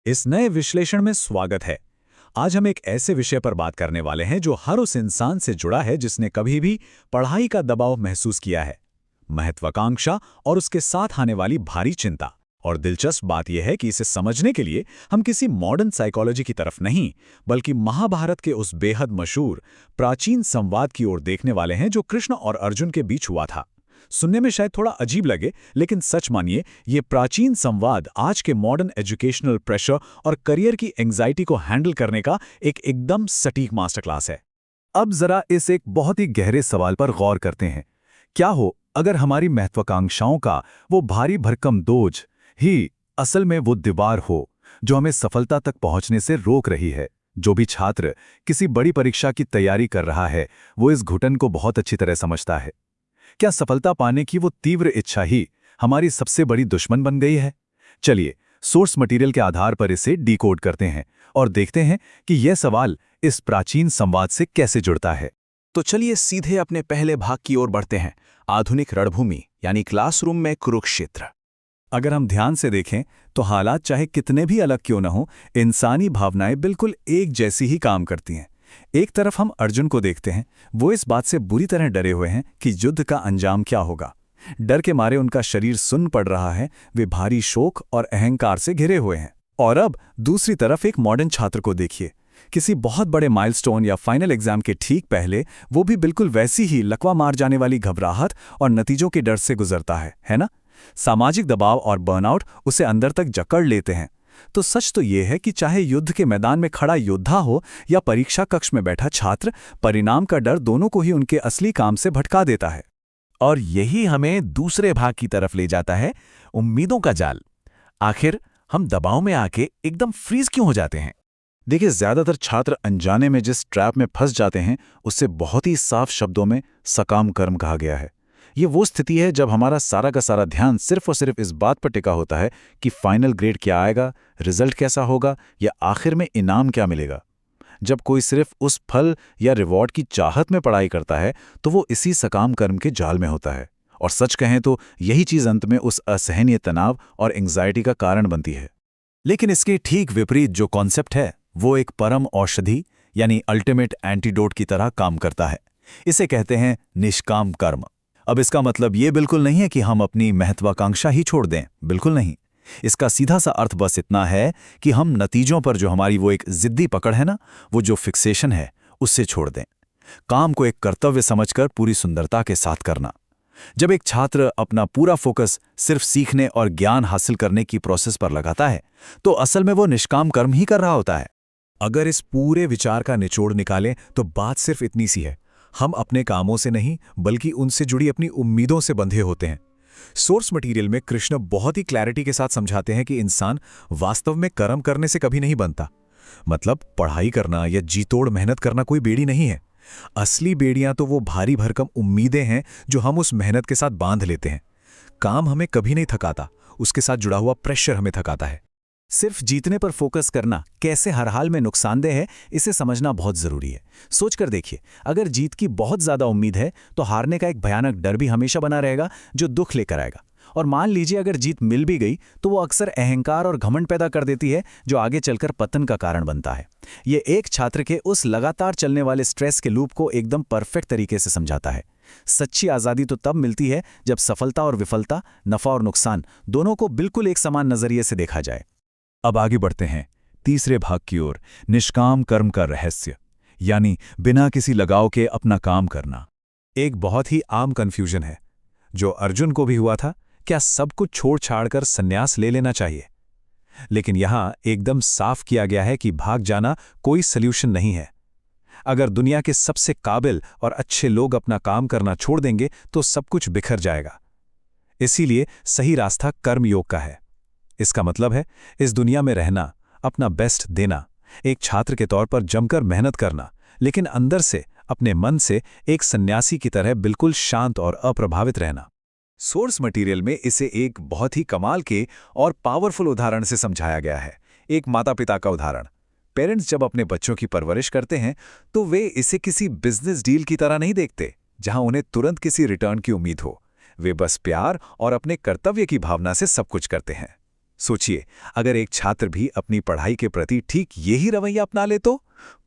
इस नए विश्लेषण में स्वागत है। आज हम एक ऐसे विषय पर बात करने वाले हैं जो हर उस इंसान से जुड़ा है जिसने कभी भी पढ़ाई का दबाव महसूस किया है, महत्वाकांक्षा और उसके साथ आने वाली भारी चिंता। और दिलचस्प बात यह है कि इसे समझने के लिए हम किसी मॉडर्न साइकोलॉजी की तरफ नहीं, बल्कि महाभारत के उस बेहद मशहूर प्राचीन संवाद की ओर देखने वाले हैं जो कृष्ण और अर्जुन के बीच हुआ था। सुनने में शायद थोड़ा अजीब लगे, लेकिन सच मानिए, ये प्राचीन संवाद आज के मॉडर्न एजुकेशनल प्रेशर और करियर की एंग्जाइटी को हैंडल करने का एक एकदम सटीक मास्टर क्लास है। अब जरा इस एक बहुत ही गहरे सवाल पर गौर करते हैं। क्या हो अगर हमारी महत्वाकांक्षाओं का वो भारी भरकम बोझ ही असल में वो दीवार हो जो हमें सफलता तक पहुंचने से रोक रही है। जो भी छात्र किसी बड़ी परीक्षा की तैयारी कर रहा है, वो इस घुटन को बहुत अच्छी तरह समझता है। क्या सफलता पाने की वो तीव्र इच्छा ही हमारी सबसे बड़ी दुश्मन बन गई है? चलिए सोर्स मटेरियल के आधार पर इसे डिकोड करते हैं और देखते हैं कि यह सवाल इस प्राचीन संवाद से कैसे जुड़ता है। तो चलिए सीधे अपने पहले भाग की ओर बढ़ते हैं, आधुनिक रणभूमि यानी क्लासरूम में कुरुक्षेत्र। अगर हम ध्यान से देखें तो हालात चाहे कितने भी अलग क्यों न हो, इंसानी भावनाएं बिल्कुल एक जैसी ही काम करती हैं। एक तरफ हम अर्जुन को देखते हैं, वो इस बात से बुरी तरह डरे हुए हैं कि युद्ध का अंजाम क्या होगा। डर के मारे उनका शरीर सुन्न पड़ रहा है, वे भारी शोक और अहंकार से घिरे हुए हैं। और अब दूसरी तरफ एक मॉडर्न छात्र को देखिए, किसी बहुत बड़े माइलस्टोन या फाइनल एग्जाम के ठीक पहले वो भी बिल्कुल वैसी ही लकवा मार जाने वाली घबराहट और नतीजों के डर से गुजरता है ना? सामाजिक दबाव और बर्नआउट उसे अंदर तक जकड़ लेते हैं। तो सच तो यह है कि चाहे युद्ध के मैदान में खड़ा योद्धा हो या परीक्षा कक्ष में बैठा छात्र, परिणाम का डर दोनों को ही उनके असली काम से भटका देता है। और यही हमें दूसरे भाग की तरफ ले जाता है, उम्मीदों का जाल। आखिर हम दबाव में आके एकदम फ्रीज क्यों हो जाते हैं? देखिए, ज्यादातर छात्र अनजाने में जिस ट्रैप में फंस जाते हैं उससे बहुत ही साफ शब्दों में सकाम कर्म कहा गया है। ये वो स्थिति है जब हमारा सारा का सारा ध्यान सिर्फ और सिर्फ इस बात पर टिका होता है कि फाइनल ग्रेड क्या आएगा, रिजल्ट कैसा होगा या आखिर में इनाम क्या मिलेगा। जब कोई सिर्फ उस फल या रिवॉर्ड की चाहत में पढ़ाई करता है तो वो इसी सकाम कर्म के जाल में होता है। और सच कहें तो यही चीज अंत में उस असहनीय तनाव और एंग्जाइटी का कारण बनती है। लेकिन इसके ठीक विपरीत जो कॉन्सेप्ट है वो एक परम औषधि यानी अल्टीमेट एंटीडोट की तरह काम करता है। इसे कहते हैं निष्काम कर्म। अब इसका मतलब ये बिल्कुल नहीं है कि हम अपनी महत्वाकांक्षा ही छोड़ दें, बिल्कुल नहीं। इसका सीधा सा अर्थ बस इतना है कि हम नतीजों पर जो हमारी वो एक जिद्दी पकड़ है ना, वो जो फिक्सेशन है, उससे छोड़ दें। काम को एक कर्तव्य समझकर पूरी सुंदरता के साथ करना। जब एक छात्र अपना पूरा फोकस सिर्फ सीखने और ज्ञान हासिल करने की प्रोसेस पर लगाता है तो असल में वो निष्काम कर्म ही कर रहा होता है। अगर इस पूरे विचार का निचोड़ निकालें तो बात सिर्फ इतनी सी है, हम अपने कामों से नहीं बल्कि उनसे जुड़ी अपनी उम्मीदों से बंधे होते हैं। सोर्स मटेरियल में कृष्ण बहुत ही क्लैरिटी के साथ समझाते हैं कि इंसान वास्तव में कर्म करने से कभी नहीं बनता। मतलब पढ़ाई करना या जी तोड़ मेहनत करना कोई बेड़ी नहीं है। असली बेड़ियां तो वो भारी भरकम उम्मीदें हैं जो हम उस मेहनत के साथ बांध लेते हैं। काम हमें कभी नहीं थकाता, उसके साथ जुड़ा हुआ प्रेशर हमें थकाता है। सिर्फ जीतने पर फोकस करना कैसे हर हाल में नुकसानदेह है, इसे समझना बहुत जरूरी है। सोचकर देखिए, अगर जीत की बहुत ज्यादा उम्मीद है तो हारने का एक भयानक डर भी हमेशा बना रहेगा जो दुख लेकर आएगा। और मान लीजिए अगर जीत मिल भी गई तो वो अक्सर अहंकार और घमंड पैदा कर देती है जो आगे चलकर पतन का कारण बनता है। ये एक छात्र के उस लगातार चलने वाले स्ट्रेस के लूप को एकदम परफेक्ट तरीके से समझाता है। सच्ची आज़ादी तो तब मिलती है जब सफलता और विफलता, नफा और नुकसान दोनों को बिल्कुल एक समान नजरिए से देखा जाए। अब आगे बढ़ते हैं तीसरे भाग की ओर, निष्काम कर्म का रहस्य, यानी बिना किसी लगाव के अपना काम करना। एक बहुत ही आम कन्फ्यूजन है जो अर्जुन को भी हुआ था, क्या सब कुछ छोड़ छाड़कर संन्यास ले लेना चाहिए? लेकिन यहां एकदम साफ किया गया है कि भाग जाना कोई सल्यूशन नहीं है। अगर दुनिया के सबसे काबिल और अच्छे लोग अपना काम करना छोड़ देंगे तो सब कुछ बिखर जाएगा। इसीलिए सही रास्ता कर्मयोग का है। इसका मतलब है इस दुनिया में रहना, अपना बेस्ट देना, एक छात्र के तौर पर जमकर मेहनत करना, लेकिन अंदर से, अपने मन से एक सन्यासी की तरह बिल्कुल शांत और अप्रभावित रहना। सोर्स मटेरियल में इसे एक बहुत ही कमाल के और पावरफुल उदाहरण से समझाया गया है। एक माता पिता का उदाहरण। पेरेंट्स जब अपने बच्चों की परवरिश करते हैं तो वे इसे किसी बिजनेस डील की तरह नहीं देखते जहां उन्हें तुरंत किसी रिटर्न की उम्मीद हो। वे बस प्यार और अपने कर्तव्य की भावना से सब कुछ करते हैं। सोचिए, अगर एक छात्र भी अपनी पढ़ाई के प्रति ठीक यही रवैया अपना ले तो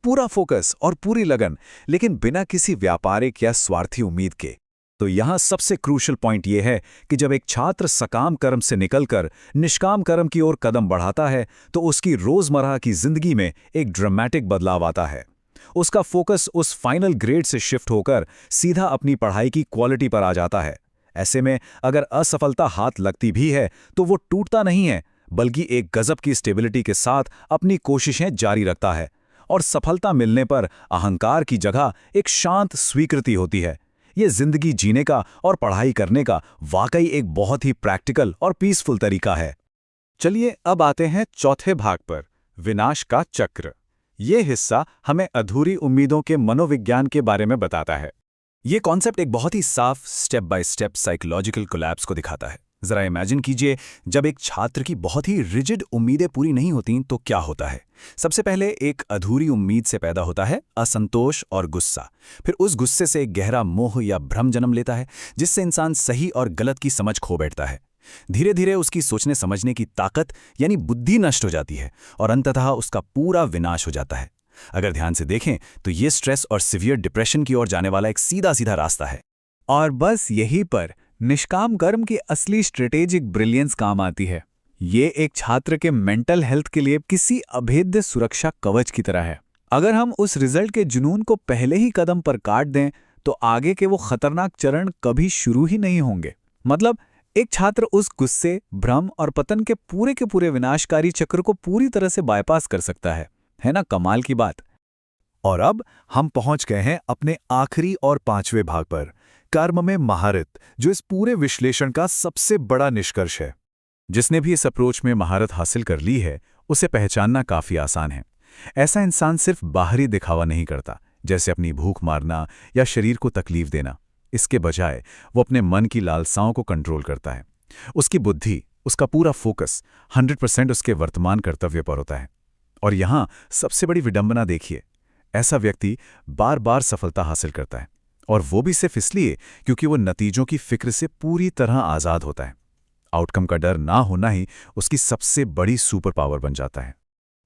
पूरा फोकस और पूरी लगन, लेकिन बिना किसी व्यापारिक या स्वार्थी उम्मीद के। तो यहाँ सबसे क्रूशल पॉइंट यह है कि जब एक छात्र सकाम कर्म से निकलकर निष्काम कर्म की ओर कदम बढ़ाता है तो उसकी रोजमर्रा की जिंदगी में एक ड्रामेटिक बदलाव आता है। उसका फोकस उस फाइनल ग्रेड से शिफ्ट होकर सीधा अपनी पढ़ाई की क्वालिटी पर आ जाता है। ऐसे में अगर असफलता हाथ लगती भी है तो वो टूटता नहीं है, बल्कि एक गजब की स्टेबिलिटी के साथ अपनी कोशिशें जारी रखता है। और सफलता मिलने पर अहंकार की जगह एक शांत स्वीकृति होती है। ये जिंदगी जीने का और पढ़ाई करने का वाकई एक बहुत ही प्रैक्टिकल और पीसफुल तरीका है। चलिए अब आते हैं चौथे भाग पर, विनाश का चक्र। ये हिस्सा हमें अधूरी उम्मीदों के मनोविज्ञान के बारे में बताता है। ये कॉन्सेप्ट एक बहुत ही साफ step by step psychological collapse को दिखाता है। जरा इमेजिन कीजिए, जब एक छात्र की बहुत ही रिजिड उम्मीदें पूरी नहीं होती तो क्या होता है। सबसे पहले एक अधूरी उम्मीद से पैदा होता है असंतोष और गुस्सा। फिर उस गुस्से से एक गहरा मोह या भ्रम जन्म लेता है, जिससे इंसान सही और गलत की समझ खो बैठता है। धीरे धीरे उसकी सोचने समझने की ताकत यानी बुद्धि नष्ट हो जाती है और अंततः उसका पूरा विनाश हो जाता है। अगर ध्यान से देखें तो ये स्ट्रेस और सिवियर डिप्रेशन की ओर जाने वाला एक सीधा सीधा रास्ता है। और बस यहीं पर निष्काम कर्म की असली स्ट्रेटेजिक ब्रिलियंस काम आती है। ये एक छात्र के मेंटल हेल्थ के लिए किसी अभेद्य सुरक्षा कवच की तरह है। अगर हम उस रिजल्ट के जुनून को पहले ही कदम पर काट दें तो आगे के वो खतरनाक चरण कभी शुरू ही नहीं होंगे। मतलब एक छात्र उस गुस्से, भ्रम और पतन के पूरे विनाशकारी चक्र को पूरी तरह से बायपास कर सकता है ना कमाल की बात। और अब हम पहुंच गए हैं अपने आखिरी और पांचवें भाग पर, कर्म में महारत, जो इस पूरे विश्लेषण का सबसे बड़ा निष्कर्ष है। जिसने भी इस अप्रोच में महारत हासिल कर ली है, उसे पहचानना काफी आसान है। ऐसा इंसान सिर्फ बाहरी दिखावा नहीं करता, जैसे अपनी भूख मारना या शरीर को तकलीफ देना। इसके बजाय वो अपने मन की लालसाओं को कंट्रोल करता है। उसकी बुद्धि, उसका पूरा फोकस 100% उसके वर्तमान कर्तव्य पर होता है। और यहाँ सबसे बड़ी विडंबना देखिए, ऐसा व्यक्ति बार बार सफलता हासिल करता है, और वो भी सिर्फ इसलिए क्योंकि वो नतीजों की फिक्र से पूरी तरह आज़ाद होता है। आउटकम का डर ना होना ही उसकी सबसे बड़ी सुपर पावर बन जाता है।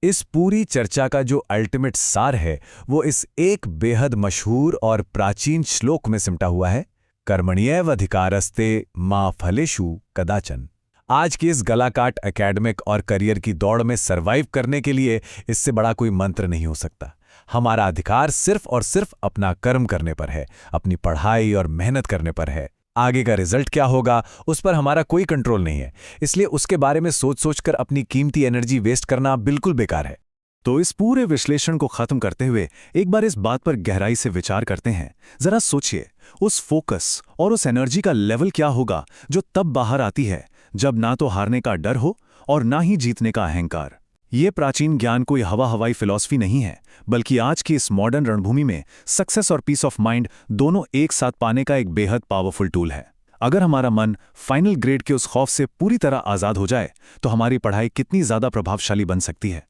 इस पूरी चर्चा का जो अल्टीमेट सार है वो इस एक बेहद मशहूर और प्राचीन श्लोक में सिमटा हुआ है, कर्मण्येवाधिकारस्ते मा फलेषु कदाचन। आज की इस गलाकाट एकेडमिक और करियर की दौड़ में सरवाइव करने के लिए इससे बड़ा कोई मंत्र नहीं हो सकता। हमारा अधिकार सिर्फ और सिर्फ अपना कर्म करने पर है, अपनी पढ़ाई और मेहनत करने पर है। आगे का रिजल्ट क्या होगा उस पर हमारा कोई कंट्रोल नहीं है, इसलिए उसके बारे में सोच सोचकर अपनी कीमती एनर्जी वेस्ट करना बिल्कुल बेकार है। तो इस पूरे विश्लेषण को खत्म करते हुए एक बार इस बात पर गहराई से विचार करते हैं। जरा सोचिए, उस फोकस और उस एनर्जी का लेवल क्या होगा जो तब बाहर आती है जब ना तो हारने का डर हो और ना ही जीतने का अहंकार। ये प्राचीन ज्ञान कोई हवाई फिलॉसफी नहीं है, बल्कि आज की इस मॉडर्न रणभूमि में सक्सेस और पीस ऑफ माइंड दोनों एक साथ पाने का एक बेहद पावरफुल टूल है। अगर हमारा मन फाइनल ग्रेड के उस खौफ से पूरी तरह आज़ाद हो जाए तो हमारी पढ़ाई कितनी ज़्यादा प्रभावशाली बन सकती है।